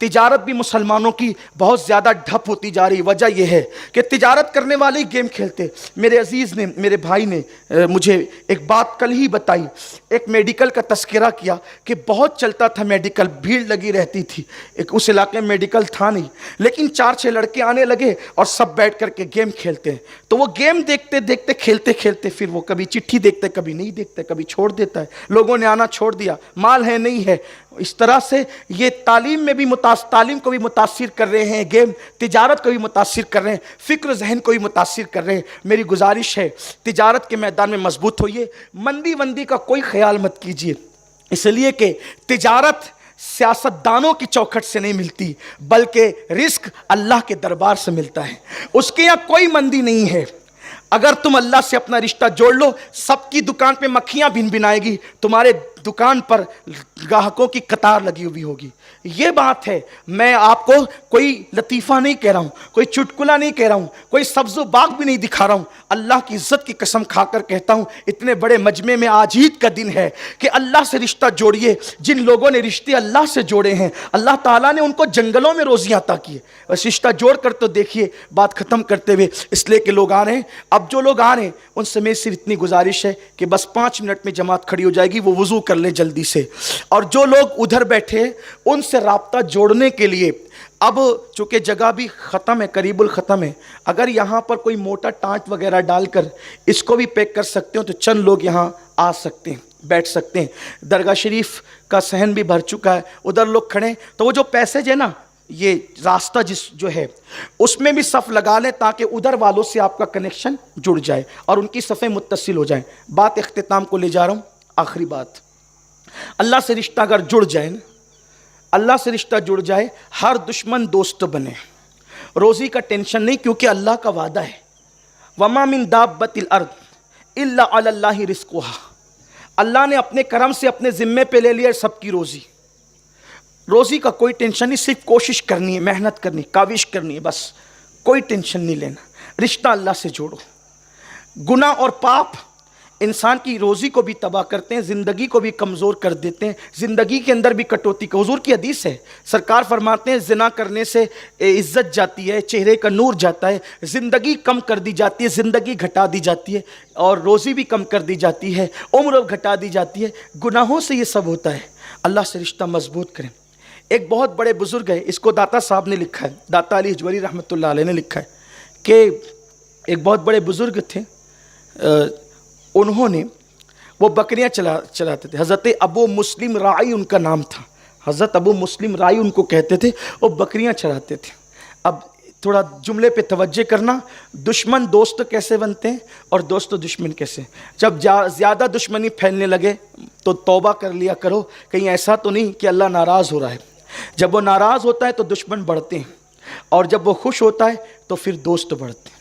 تجارت بھی مسلمانوں کی بہت زیادہ ڈھپ ہوتی جا رہی. وجہ یہ ہے کہ تجارت کرنے والے ہی گیم کھیلتے. میرے عزیز نے، میرے بھائی نے مجھے ایک بات کل ہی بتائی. ایک میڈیکل کا تذکرہ کیا کہ بہت چلتا تھا میڈیکل، بھیڑ لگی رہتی تھی. ایک اس علاقے میں میڈیکل تھا نہیں، لیکن 4-6 لڑکے آنے لگے اور سب بیٹھ کر کے گیم کھیلتے ہیں. تو وہ گیم دیکھتے دیکھتے کھیلتے کھیلتے پھر وہ کبھی چٹھی دیکھتے، کبھی نہیں دیکھتے، کبھی چھوڑ دیتا ہے. لوگوں نے آنا چھوڑ دیا، مال ہے نہیں ہے. اس طرح سے یہ تعلیم میں بھی تعلیم کو بھی متاثر کر رہے ہیں گیم، تجارت کو بھی متاثر کر رہے ہیں، فکر ذہن کو بھی متاثر کر رہے ہیں. میری گزارش ہے تجارت کے میدان میں مضبوط ہوئیے، مندی کا کوئی خیال مت کیجیے، اس لیے کہ تجارت سیاستدانوں کی چوکھٹ سے نہیں ملتی، بلکہ رزق اللہ کے دربار سے ملتا ہے. اس کے یہاں کوئی مندی نہیں ہے. اگر تم اللہ سے اپنا رشتہ جوڑ لو، سب کی دکان پہ مکھیاں بن بنائے گی، تمہارے دکان پر گاہکوں کی قطار لگی ہوئی ہوگی. یہ بات ہے. میں آپ کو کوئی لطیفہ نہیں کہہ رہا ہوں، کوئی چٹکلا نہیں کہہ رہا ہوں، کوئی سبز و باغ بھی نہیں دکھا رہا ہوں. اللہ کی عزت کی قسم کھا کر کہتا ہوں، اتنے بڑے مجمع میں آج عید کا دن ہے کہ اللہ سے رشتہ جوڑیے. جن لوگوں نے رشتے اللہ سے جوڑے ہیں، اللہ تعالیٰ نے ان کو جنگلوں میں روزیاں عطا کی ہے. بس رشتہ جوڑ کر تو دیکھیے. بات ختم کرتے ہوئے، اس لیے کہ لوگ آ رہے ہیں، اب جو لوگ آ رہے ہیں ان سے میں صرف اتنی گزارش ہے کہ بس 5 منٹ میں جماعت کھڑی ہو جائے گی، وہ وضو کر لیں جلدی سے. اور جو لوگ ادھر بیٹھے ان سے رابطہ جوڑنے کے لیے، اب چونکہ جگہ بھی ختم ہے، قریب الختم ہے، اگر یہاں پر کوئی موٹا ٹانٹ وغیرہ ڈال کر اس کو بھی پیک کر سکتے ہو تو چند لوگ یہاں آ سکتے ہیں، بیٹھ سکتے ہیں. درگاہ شریف کا صحن بھی بھر چکا ہے، ادھر لوگ کھڑے ہیں. تو وہ جو پیسیج ہے نا، یہ راستہ جو ہے اس میں بھی صف لگا لیں تاکہ ادھر والوں سے آپ کا کنیکشن جڑ جائے اور ان کی صفیں متصل ہو جائیں. بات اختتام کو لے جا رہا ہوں. آخری بات، اللہ سے رشتہ اگر جڑ جائے نا، اللہ سے رشتہ جڑ جائے، ہر دشمن دوست بنے. روزی کا ٹینشن نہیں، کیونکہ اللہ کا وعدہ ہے وَمَا مِن دَابَّةِ الْأَرْضِ إِلَّا عَلَى اللَّهِ رِزْقُهَا. اللہ نے اپنے کرم سے اپنے ذمے پہ لے لیا سب کی روزی. روزی کا کوئی ٹینشن نہیں، صرف کوشش کرنی ہے، محنت کرنی، کاوش کرنی ہے، بس کوئی ٹینشن نہیں لینا. رشتہ اللہ سے جوڑو. گناہ اور پاپ انسان کی روزی کو بھی تباہ کرتے ہیں، زندگی کو بھی کمزور کر دیتے ہیں، زندگی کے اندر بھی کٹوتی. حضور کی حدیث ہے، سرکار فرماتے ہیں زنا کرنے سے عزت جاتی ہے، چہرے کا نور جاتا ہے، زندگی کم کر دی جاتی ہے، زندگی گھٹا دی جاتی ہے، اور روزی بھی کم کر دی جاتی ہے، عمر گھٹا دی جاتی ہے. گناہوں سے یہ سب ہوتا ہے. اللہ سے رشتہ مضبوط کریں. ایک بہت بڑے بزرگ ہے، اس کو داتا صاحب نے لکھا ہے، داتا علی حجوری رحمۃ اللہ علیہ نے لکھا ہے کہ ایک بہت بڑے بزرگ تھے، انہوں نے وہ بکریاں چلاتے تھے. حضرت ابو مسلم رائی ان کا نام تھا. حضرت ابو مسلم رائی ان کو کہتے تھے. وہ بکریاں چراتے تھے. اب تھوڑا جملے پہ توجہ کرنا. دشمن دوست کیسے بنتے ہیں اور دوست دشمن کیسے؟ جب زیادہ دشمنی پھیلنے لگے تو توبہ کر لیا کرو، کہیں ایسا تو نہیں کہ اللہ ناراض ہو رہا ہے. جب وہ ناراض ہوتا ہے تو دشمن بڑھتے ہیں، اور جب وہ خوش ہوتا ہے تو پھر دوست بڑھتے ہیں.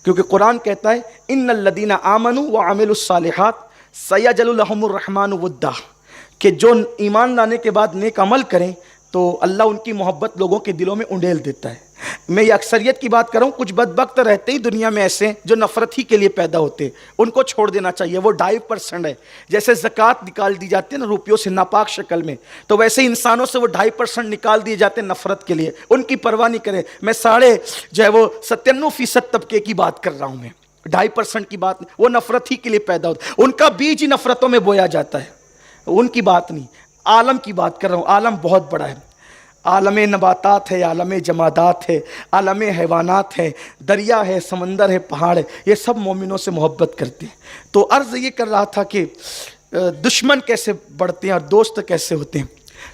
کیونکہ قرآن کہتا ہے ان الذین آمنوا وعملوا الصالحات سیجعل لهم الرحمن ودا، کہ جو ایمان لانے کے بعد نیک عمل کریں تو اللہ ان کی محبت لوگوں کے دلوں میں انڈیل دیتا ہے. میں یہ اکثریت کی بات کر رہا ہوں، کچھ بدبخت رہتے ہی دنیا میں ایسے ہیں جو نفرت ہی کے لیے پیدا ہوتے ہیں، ان کو چھوڑ دینا چاہیے. وہ 2.5% ہے. جیسے زکوٰۃ نکال دی جاتی ہے نا روپیوں سے ناپاک شکل میں، تو ویسے انسانوں سے وہ 2.5% نکال دیے جاتے ہیں نفرت کے لیے. ان کی پرواہ نہیں کریں. میں 97% طبقے کی بات کر رہا ہوں. میں 2.5% کی بات نہیں. وہ نفرت ہی کے لیے پیدا ہوتا ہے، ان کا بیج ہی نفرتوں میں بویا جاتا ہے. ان کی بات نہیں، عالم کی بات کر رہا ہوں. عالم بہت بڑا ہے. عالم نباتات ہے، عالم جمادات ہے، عالم حیوانات ہے، دریا ہے، سمندر ہے، پہاڑ ہے. یہ سب مومنوں سے محبت کرتے ہیں. تو عرض یہ کر رہا تھا کہ دشمن کیسے بڑھتے ہیں اور دوست کیسے ہوتے ہیں.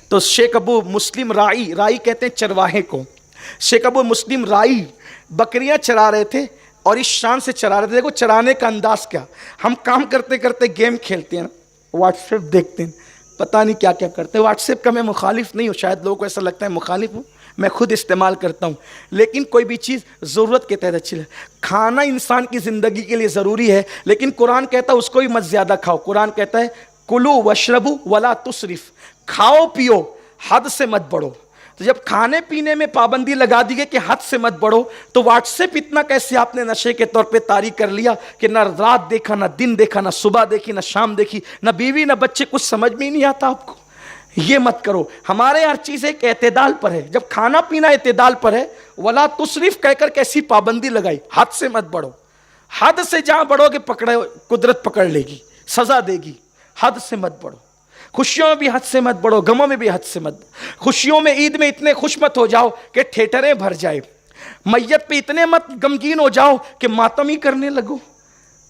تو شیخ ابو مسلم رائی کہتے ہیں چرواہے کو. شیخ ابو مسلم رائی بکریاں چرا رہے تھے اور اس شان سے چرا رہے تھے. دیکھو چرانے کا انداز کیا. ہم کام کرتے کرتے گیم کھیلتے ہیں، واٹس ایپ دیکھتے ہیں، پتہ نہیں کیا کیا کرتے ہیں. واٹس ایپ کا میں مخالف نہیں ہوں، شاید لوگوں کو ایسا لگتا ہے مخالف ہوں، میں خود استعمال کرتا ہوں. لیکن کوئی بھی چیز ضرورت کے تحت اچھی ہے. کھانا انسان کی زندگی کے لیے ضروری ہے، لیکن قرآن کہتا ہے اس کو بھی مت زیادہ کھاؤ. قرآن کہتا ہے کلو وشربو ولا تسرف، کھاؤ پیو حد سے مت بڑھو. تو جب کھانے پینے میں پابندی لگا دی گئی کہ حد سے مت بڑھو، تو واٹس ایپ اتنا کیسے آپ نے نشے کے طور پہ طاری کر لیا کہ نہ رات دیکھا، نہ دن دیکھا، نہ صبح دیکھی، نہ شام دیکھی، نہ بیوی نہ بچے، کچھ سمجھ میں ہی نہیں آتا آپ کو. یہ مت کرو. ہمارے ہر چیز ایک اعتدال پر ہے. جب کھانا پینا اعتدال پر ہے, ولا تصرف کہہ کر کیسی پابندی لگائی, حد سے مت بڑھو. حد سے جہاں بڑھو گے پکڑے قدرت پکڑ لے گی, سزا دے گی. حد سے مت بڑھو. خوشیوں میں بھی حد سے مت بڑھو, غموں میں بھی حد سے مت. خوشیوں میں عید میں اتنے خوش مت ہو جاؤ کہ ٹھیٹریں بھر جائے. میت پہ اتنے مت غمگین ہو جاؤ کہ ماتم ہی کرنے لگو.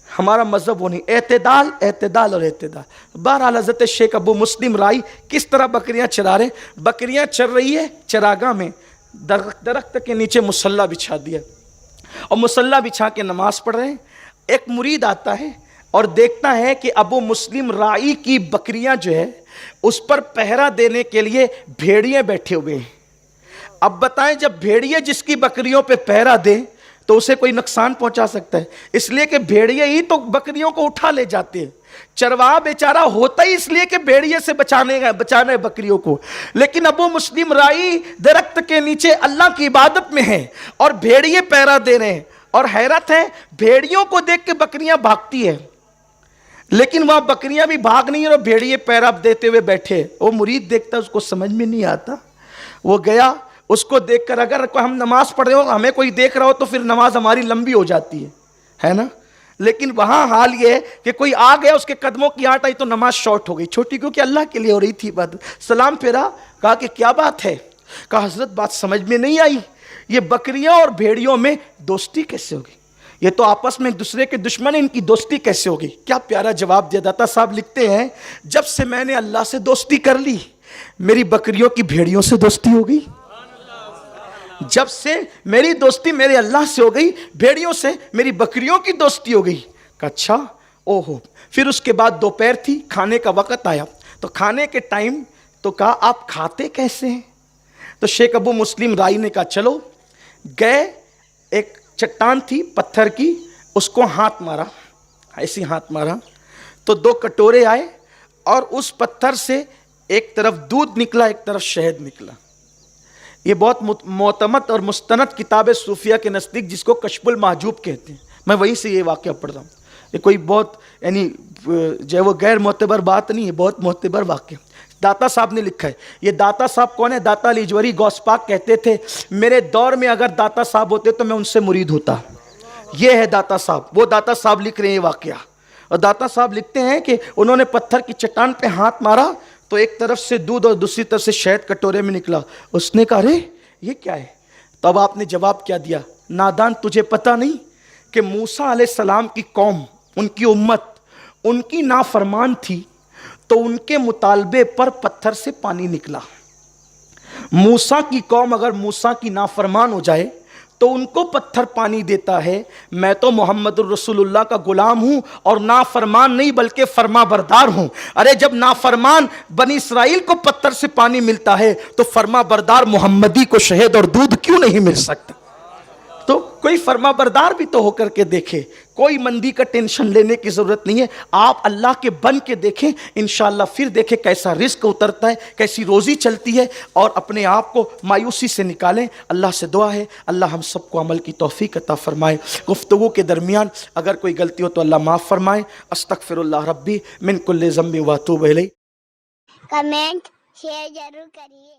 ہمارا مذہب وہ نہیں. اعتدال, اعتدال اور اعتدال. بہرحال حضرت شیخ ابو مسلم رائی کس طرح بکریاں چرا رہے. بکریاں چر رہی ہے چراگاہ میں, درخت کے نیچے مصلی بچھا دیا اور مصلی بچھا کے نماز پڑھ رہے ہیں. ایک مرید آتا ہے اور دیکھتا ہے کہ ابو مسلم رائی کی بکریاں جو ہے اس پر پہرا دینے کے لیے بھیڑیے بیٹھے ہوئے ہیں. اب بتائیں, جب بھیڑیے جس کی بکریوں پہ پہرا دے تو اسے کوئی نقصان پہنچا سکتا ہے؟ اس لیے کہ بھیڑیے ہی تو بکریوں کو اٹھا لے جاتے ہیں. چرواہا بیچارہ ہوتا ہی اس لیے کہ بھیڑیے سے بچانے بکریوں کو. لیکن ابو مسلم رائی درخت کے نیچے اللہ کی عبادت میں ہیں اور بھیڑیے پہرا دے رہے ہیں. اور حیرت ہے, بھیڑیوں کو دیکھ کے بکریاں بھاگتی ہے, لیکن وہاں بکریاں بھی بھاگ نہیں اور بھیڑیے پہرا دیتے ہوئے بیٹھے. وہ مرید دیکھتا, اس کو سمجھ میں نہیں آتا. وہ گیا, اس کو دیکھ کر, اگر ہم نماز پڑھ رہے ہو ہمیں کوئی دیکھ رہا ہو تو پھر نماز ہماری لمبی ہو جاتی ہے نا. لیکن وہاں حال یہ ہے کہ کوئی آ گیا, اس کے قدموں کی آٹ آئی تو نماز شارٹ ہو گئی. چھوٹی کیونکہ اللہ کے لیے ہو رہی تھی بات. سلام پھیرا, کہا کہ کیا بات ہے؟ کہا حضرت بات سمجھ میں نہیں آئی, یہ بکریاں اور بھیڑیوں میں دوستی کیسے ہوگی؟ یہ تو آپس میں ایک دوسرے کے دشمن ہیں, ان کی دوستی کیسے ہوگی؟ کیا پیارا جواب دیا. داتا صاحب لکھتے ہیں, جب سے میں نے اللہ سے دوستی کر لی میری بکریوں کی بھیڑیوں سے دوستی ہو گئی. جب سے میری دوستی میرے اللہ سے ہو گئی, بھیڑیوں سے میری بکریوں کی دوستی ہو گئی. کہا اچھا, اوہو. پھر اس کے بعد دوپہر تھی, کھانے کا وقت آیا, تو کھانے کے ٹائم تو کہا آپ کھاتے کیسے ہیں؟ تو شیخ ابو مسلم رائی نے کہا چلو. گئے, ایک چٹان تھی پتھر کی, اس کو ہاتھ مارا, ایسی ہاتھ مارا تو 2 کٹورے آئے اور اس پتھر سے ایک طرف دودھ نکلا, ایک طرف شہد نکلا. یہ بہت معتمد اور مستند کتاب صوفیہ کے نزدیک, جس کو کشف المحجوب کہتے ہیں, میں وہیں سے یہ واقعہ پڑھ رہا ہوں. یہ کوئی بہت یعنی جو ہے وہ غیر معتبر بات نہیں ہے, بہت معتبر واقعہ. داتا صاحب نے لکھا ہے. یہ داتا صاحب کون ہے؟ داتا لیجوری غوث پاک کہتے تھے میرے دور میں اگر داتا صاحب ہوتے تو میں ان سے مرید ہوتا. یہ ہے داتا صاحب. وہ داتا صاحب لکھ رہے ہیں یہ واقعہ. اور داتا صاحب لکھتے ہیں کہ انہوں نے پتھر کی چٹان پہ ہاتھ مارا تو ایک طرف سے دودھ اور دوسری طرف سے شہد کٹورے میں نکلا. اس نے کہا ارے یہ کیا ہے؟ تو اب آپ نے جواب کیا دیا, نادان تجھے پتہ نہیں کہ موسیٰ علیہ السلام کی قوم, ان کی امت, ان کی نافرمان تھی تو ان کے مطالبے پر پتھر سے پانی نکلا. موسیٰ کی قوم اگر موسیٰ کی نافرمان ہو جائے تو ان کو پتھر پانی دیتا ہے. میں تو محمد الرسول اللہ کا غلام ہوں اور نافرمان نہیں بلکہ فرما بردار ہوں. ارے جب نافرمان بنی اسرائیل کو پتھر سے پانی ملتا ہے تو فرما بردار محمدی کو شہد اور دودھ کیوں نہیں مل سکتا؟ تو کوئی فرما بردار بھی تو ہو کر کے دیکھے. کوئی مندی کا ٹینشن لینے کی ضرورت نہیں ہے. آپ اللہ کے بن کے دیکھیں, انشاءاللہ پھر دیکھیں کیسا رزق اترتا ہے, کیسی روزی چلتی ہے, اور اپنے آپ کو مایوسی سے نکالیں. اللہ سے دعا ہے اللہ ہم سب کو عمل کی توفیق عطا فرمائے. گفتگو کے درمیان اگر کوئی غلطی ہو تو اللہ معاف فرمائے. استغفر اللہ ربی من کل ذنب و اتوب الیہ. کمنٹ شیئر ضرور کریے.